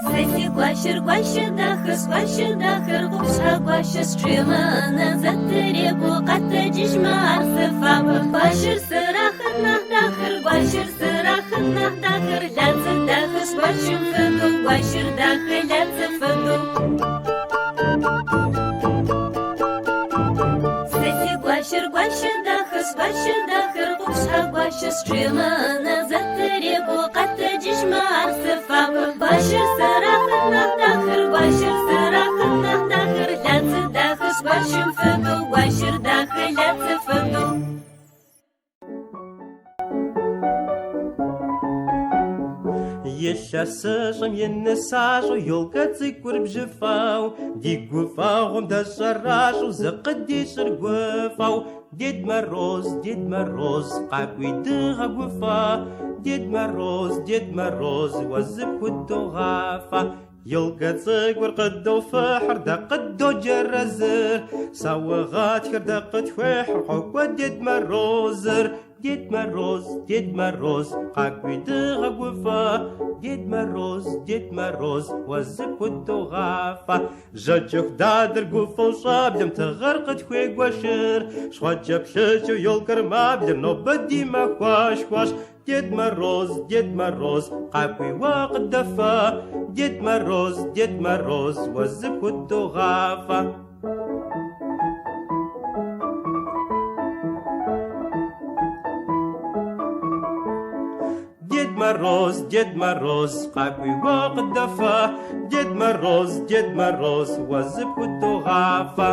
Зайти гуашер гуашер дахыр гупша гуашер стрела на затерегу ката дижма арсыфа гуашер сырахыр нахдахыр гуашер сырахыр нахдахыр ляцы дахыр гуашер фыду гуашер дахыр ляцы фыду Зайти гуашер дахыр гупша гуашер стрела на затерегу ката дижма арсыфа гуашер сырахыр нахдахыр гуашер сырахыр нахдахыр ляцы дахыр гуашер фыду гуашер дахыр ляцы фыду Ещасышым еннесашу ёлка цикур бжыфау, ди гуфау дашарашу закъыдишыр гуфау. Дед Мороз, къакӏуидыгъэ гуфа, Дед Мороз, уэзыпхудогъафа. Ёлка цикур къыдофыхьыр да къыдоджэрэзыр, сауэгъатхэр да къытхуехьыр хьэкӏуэ Дед Морозыр. Дед Мороз, къакӏуидыгъэ гуфа, Дед Мороз, уэзыпхудогъафа. Жьэджэху дадэр гуфэу щӏаблэм тыгъэр къытхуегуэшыр, щхъуэкӏэ плъыжьу ёлкэр маблэр нобэ ди махуашхуащ. Дед Мороз, къакӏуийуэ къыдэфа, Дед Мороз, уэзыпхудогъафа. Дед Мороз, къакӏуийуэ къыдэфа, Дед Мороз, уэзыпхудогъафа.